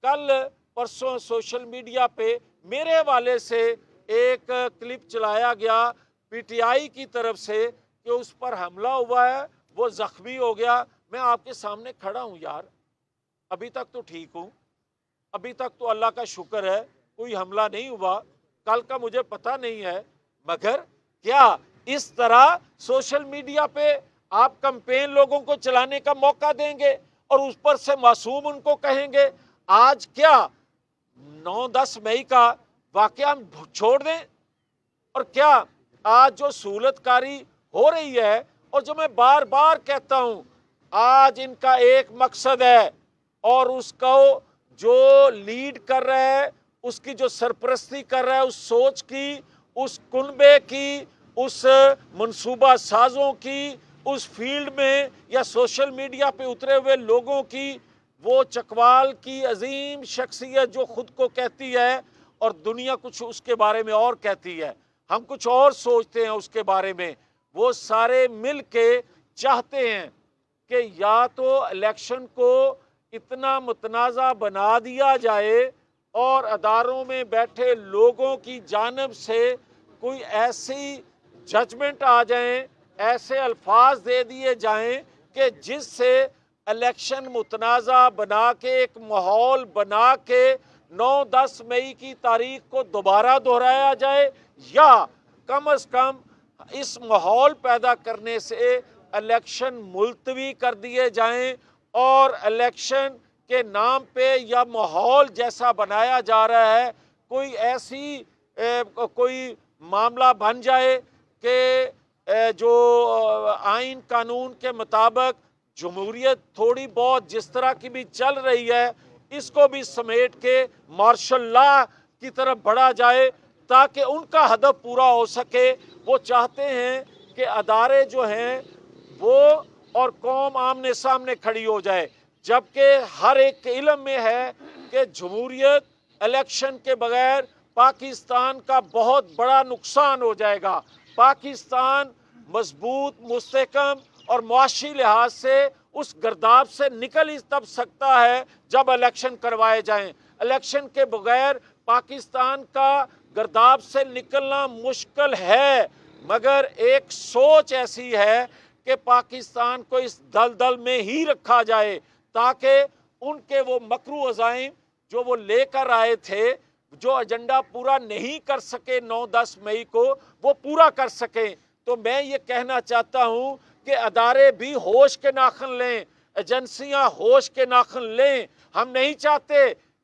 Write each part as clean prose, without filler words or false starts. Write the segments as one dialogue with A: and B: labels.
A: کل پرسوں social media پہ میرے حوالے سے ایک کلپ چلایا گیا پی ٹی آئی کی طرف سے کہ اس پر حملہ ہوا ہے، وہ زخمی ہو گیا۔ میں آپ کے سامنے کھڑا ہوں یار، ابھی تک تو ٹھیک ہوں، ابھی تک تو اللہ کا شکر ہے کوئی حملہ نہیں ہوا، کل کا مجھے پتہ نہیں ہے، مگر کیا اس طرح سوشل میڈیا پہ آپ کمپین لوگوں کو چلانے کا موقع دیں گے اور اس پر سے معصوم ان کو کہیں گے؟ آج کیا 9-10 مئی کا واقعہ ہم چھوڑ دیں؟ اور کیا آج جو سہولت کاری ہو رہی ہے، اور جو میں بار بار کہتا ہوں، آج ان کا ایک مقصد ہے اور اس کو جو لیڈ کر رہا ہے، اس کی جو سرپرستی کر رہا ہے، اس سوچ کی، اس کنبے کی، اس منصوبہ سازوں کی، اس فیلڈ میں یا سوشل میڈیا پہ اترے ہوئے لوگوں کی، وہ چکوال کی عظیم شخصیت جو خود کو کہتی ہے اور دنیا کچھ اس کے بارے میں اور کہتی ہے، ہم کچھ اور سوچتے ہیں اس کے بارے میں، وہ سارے مل کے چاہتے ہیں کہ یا تو الیکشن کو اتنا متنازع بنا دیا جائے اور اداروں میں بیٹھے لوگوں کی جانب سے کوئی ایسی ججمنٹ آ جائیں، ایسے الفاظ دے دیے جائیں کہ جس سے الیکشن متنازع بنا کے ایک ماحول بنا کے 9-10 مئی کی تاریخ کو دوبارہ دہرایا جائے، یا کم از کم اس ماحول پیدا کرنے سے الیکشن ملتوی کر دیے جائیں، اور الیکشن کے نام پہ یا ماحول جیسا بنایا جا رہا ہے کوئی ایسی کوئی معاملہ بن جائے کہ جو آئین قانون کے مطابق جمہوریت تھوڑی بہت جس طرح کی بھی چل رہی ہے، اس کو بھی سمیٹ کے مارشل لا کی طرف بڑھا جائے تاکہ ان کا ہدف پورا ہو سکے۔ وہ چاہتے ہیں کہ ادارے جو ہیں وہ اور قوم آمنے سامنے کھڑی ہو جائے، جبکہ ہر ایک کے علم میں ہے کہ جمہوریت الیکشن کے بغیر پاکستان کا بہت بڑا نقصان ہو جائے گا۔ پاکستان مضبوط، مستحکم اور معاشی لحاظ سے اس گرداب سے نکل ہی تب سکتا ہے جب الیکشن کروائے جائیں۔ الیکشن کے بغیر پاکستان کا گرداب سے نکلنا مشکل ہے، مگر ایک سوچ ایسی ہے کہ پاکستان کو اس دلدل میں ہی رکھا جائے تاکہ ان کے وہ مکرو عزائم جو وہ لے کر آئے تھے، جو ایجنڈا پورا نہیں کر سکے 9-10 مئی کو، وہ پورا کر سکیں۔ تو میں یہ کہنا چاہتا ہوں کہ ادارے بھی ہوش کے ناخن لیں، ایجنسیاں ہوش کے ناخن لیں۔ ہم نہیں چاہتے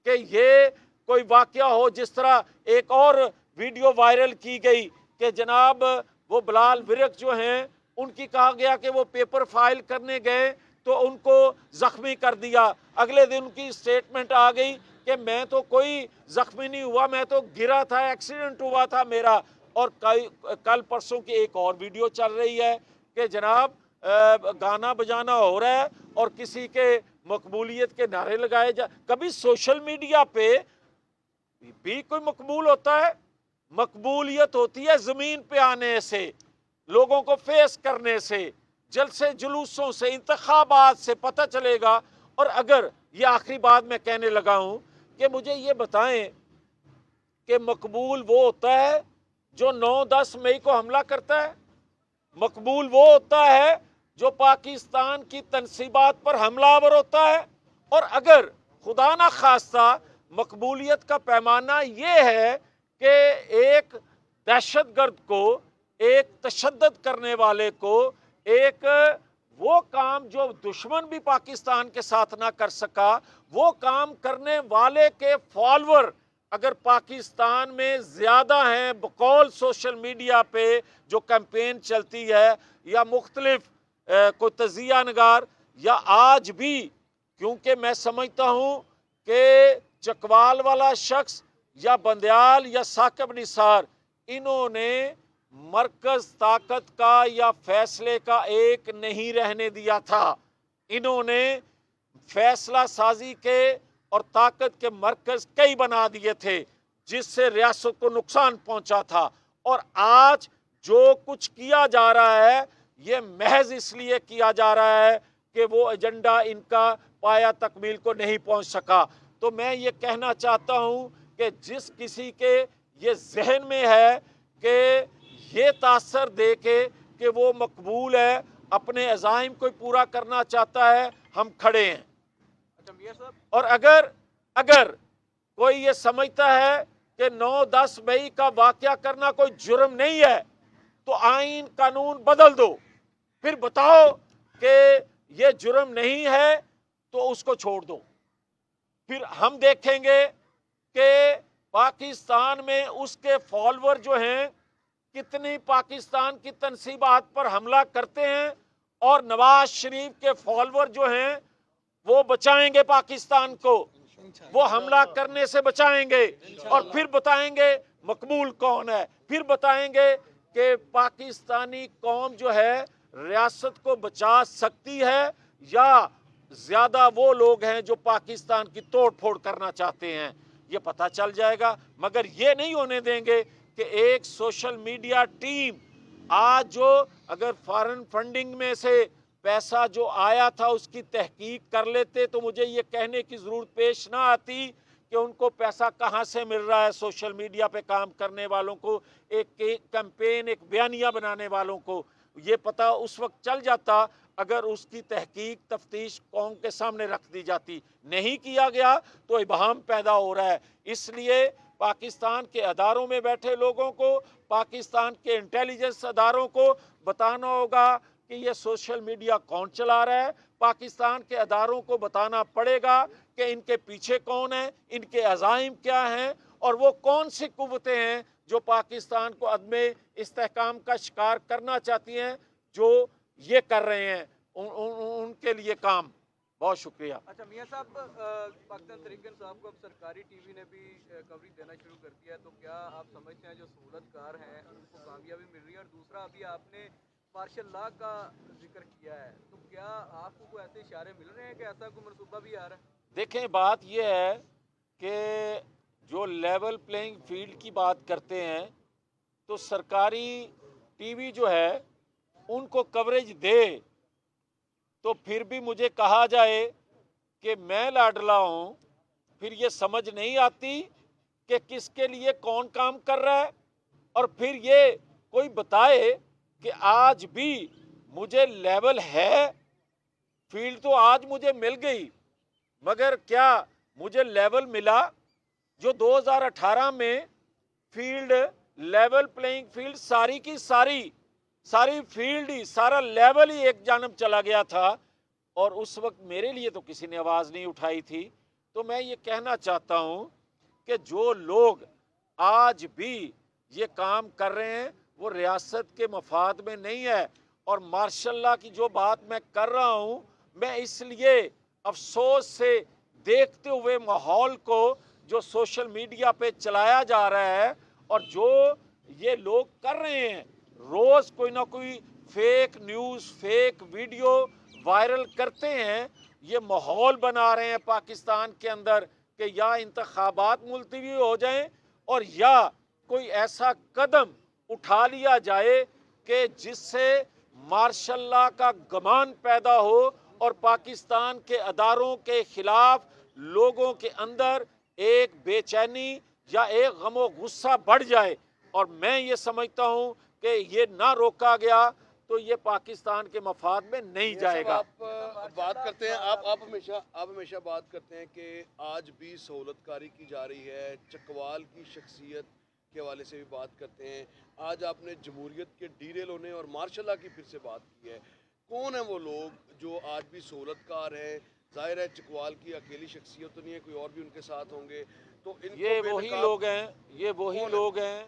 A: کہ یہ کوئی واقعہ ہو جس طرح ایک اور ویڈیو وائرل کی گئی کہ جناب وہ بلال ورک جو ہیں ان کی کہا گیا کہ وہ پیپر فائل کرنے گئے تو ان کو زخمی کر دیا، اگلے دن ان کی سٹیٹمنٹ آ گئی کہ میں تو کوئی زخمی نہیں ہوا، میں تو گرا تھا، ایکسیڈنٹ ہوا تھا میرا۔ اور کل پرسوں کی ایک اور ویڈیو چل رہی ہے کہ جناب گانا بجانا ہو رہا ہے اور کسی کے مقبولیت کے نعرے لگائے کبھی سوشل میڈیا پہ بھی کوئی مقبول ہوتا ہے؟ مقبولیت ہوتی ہے زمین پہ آنے سے، لوگوں کو فیس کرنے سے، جلسے جلوسوں سے، انتخابات سے پتہ چلے گا۔ اور اگر یہ آخری بات میں کہنے لگا ہوں کہ مجھے یہ بتائیں کہ مقبول وہ ہوتا ہے جو 9-10 مئی کو حملہ کرتا ہے؟ مقبول وہ ہوتا ہے جو پاکستان کی تنصیبات پر حملہ آور ہوتا ہے؟ اور اگر خدا نہ خواستہ مقبولیت کا پیمانہ یہ ہے کہ ایک دہشت گرد کو، ایک تشدد کرنے والے کو، ایک وہ کام جو دشمن بھی پاکستان کے ساتھ نہ کر سکا، وہ کام کرنے والے کے فالوور اگر پاکستان میں زیادہ ہیں بقول سوشل میڈیا پہ جو کیمپین چلتی ہے یا مختلف کوئی تجزیہ نگار، یا آج بھی، کیونکہ میں سمجھتا ہوں کہ چکوال والا شخص یا بندیال یا ثاقب نثار، انہوں نے مرکز طاقت کا یا فیصلے کا ایک نہیں رہنے دیا تھا، انہوں نے فیصلہ سازی کے اور طاقت کے مرکز کئی بنا دیے تھے جس سے ریاست کو نقصان پہنچا تھا۔ اور آج جو کچھ کیا جا رہا ہے یہ محض اس لیے کیا جا رہا ہے کہ وہ ایجنڈا ان کا پایا تکمیل کو نہیں پہنچ سکا۔ تو میں یہ کہنا چاہتا ہوں کہ جس کسی کے یہ ذہن میں ہے کہ یہ تاثر دے کے کہ وہ مقبول ہے، اپنے عزائم کو پورا کرنا چاہتا ہے، ہم کھڑے ہیں۔ اور اگر کوئی یہ سمجھتا ہے کہ 9-10 مئی کا واقعہ کرنا کوئی جرم نہیں ہے تو آئین قانون بدل دو، پھر بتاؤ کہ یہ جرم نہیں ہے تو اس کو چھوڑ دو۔ پھر ہم دیکھیں گے کہ پاکستان میں اس کے فالوور جو ہیں کتنی پاکستان کی تنصیبات پر حملہ کرتے ہیں، اور نواز شریف کے فالوور جو ہیں وہ بچائیں گے پاکستان کو، وہ حملہ کرنے سے بچائیں گے، اور پھر بتائیں گے مقبول کون ہے، پھر بتائیں گے کہ پاکستانی قوم جو ہے ریاست کو بچا سکتی ہے یا زیادہ وہ لوگ ہیں جو پاکستان کی توڑ پھوڑ کرنا چاہتے ہیں، یہ پتہ چل جائے گا۔ مگر یہ نہیں ہونے دیں گے کہ ایک سوشل میڈیا ٹیم آج جو اگر فارن فنڈنگ میں سے پیسہ جو آیا تھا اس کی تحقیق کر لیتے تو مجھے یہ کہنے کی ضرورت پیش نہ آتی کہ ان کو پیسہ کہاں سے مل رہا ہے۔ سوشل میڈیا پہ کام کرنے والوں کو، ایک کیمپین، ایک بیانیہ بنانے والوں کو یہ پتہ اس وقت چل جاتا اگر اس کی تحقیق تفتیش قوم کے سامنے رکھ دی جاتی۔ نہیں کیا گیا تو ابہام پیدا ہو رہا ہے۔ اس لیے پاکستان کے اداروں میں بیٹھے لوگوں کو، پاکستان کے انٹیلیجنس اداروں کو بتانا ہوگا کہ یہ سوشل میڈیا کون چلا رہا ہے۔ پاکستان کے اداروں کو بتانا پڑے گا کہ ان کے پیچھے کون ہیں، ان کے عزائم کیا ہیں، اور وہ کون سی قوتیں ہیں جو پاکستان کو عدم استحکام کا شکار کرنا چاہتی ہیں، جو یہ کر رہے ہیں ان کے لیے کام۔ بہت شکریہ۔
B: اچھا میاں صاحب، پاکستان تحریک انصاف کو اب سرکاری ٹی وی نے بھی کوریج دینا شروع کر دیا ہے، تو کیا آپ سمجھتے ہیں جو سہولت کار ہیں ان کو کامیابی مل رہی ہے؟ اور دوسرا، ابھی آپ نے مارشل لاء کا ذکر کیا ہے، تو کیا آپ کو کوئی ایسے اشارے مل رہے ہیں کہ ایسا کوئی منصوبہ بھی آ رہا ہے؟
A: دیکھیں، بات یہ ہے کہ جو لیول پلینگ فیلڈ کی بات کرتے ہیں تو سرکاری ٹی وی جو ہے ان کو کوریج دے، تو پھر بھی مجھے کہا جائے کہ میں لاڈلا ہوں، پھر یہ سمجھ نہیں آتی کہ کس کے لیے کون کام کر رہا ہے۔ اور پھر یہ کوئی بتائے کہ آج بھی مجھے لیول ہے، فیلڈ تو آج مجھے مل گئی، مگر کیا مجھے لیول ملا؟ جو 2018 میں فیلڈ لیول پلینگ فیلڈ ساری کی ساری فیلڈ ہی، سارا لیول ہی ایک جانب چلا گیا تھا، اور اس وقت میرے لیے تو کسی نے آواز نہیں اٹھائی تھی۔ تو میں یہ کہنا چاہتا ہوں کہ جو لوگ آج بھی یہ کام کر رہے ہیں وہ ریاست کے مفاد میں نہیں ہے۔ اور ماشاء اللہ کی جو بات میں کر رہا ہوں، میں اس لیے افسوس سے دیکھتے ہوئے ماحول کو جو سوشل میڈیا پہ چلایا جا رہا ہے اور جو یہ لوگ کر رہے ہیں، روز کوئی نہ کوئی fake news, fake video viral کرتے ہیں، یہ ماحول بنا رہے ہیں پاکستان کے اندر کہ یا انتخابات ملتوی ہو جائیں اور یا کوئی ایسا قدم اٹھا لیا جائے کہ جس سے مارشل لاء کا گمان پیدا ہو اور پاکستان کے اداروں کے خلاف لوگوں کے اندر ایک بے چینی یا ایک غم و غصہ بڑھ جائے۔ اور میں یہ سمجھتا ہوں کہ یہ نہ روکا گیا تو یہ پاکستان کے مفاد میں نہیں جائے گا۔
C: آپ بات کرتے ہیں، آپ ہمیشہ بات کرتے ہیں کہ آج بھی سہولت کاری کی جا رہی ہے، چکوال کی شخصیت کے حوالے سے بھی بات کرتے ہیں۔ آج آپ نے جمہوریت کے ڈیریل ہونے اور مارشل لاء کی پھر سے بات کی ہے۔ کون ہیں وہ لوگ جو آج بھی سہولت کار ہیں؟ ظاہر ہے چکوال کی اکیلی شخصیت تو نہیں ہے، کوئی اور بھی ان کے ساتھ ہوں گے، تو ان کو
A: یہ وہی لوگ ہیں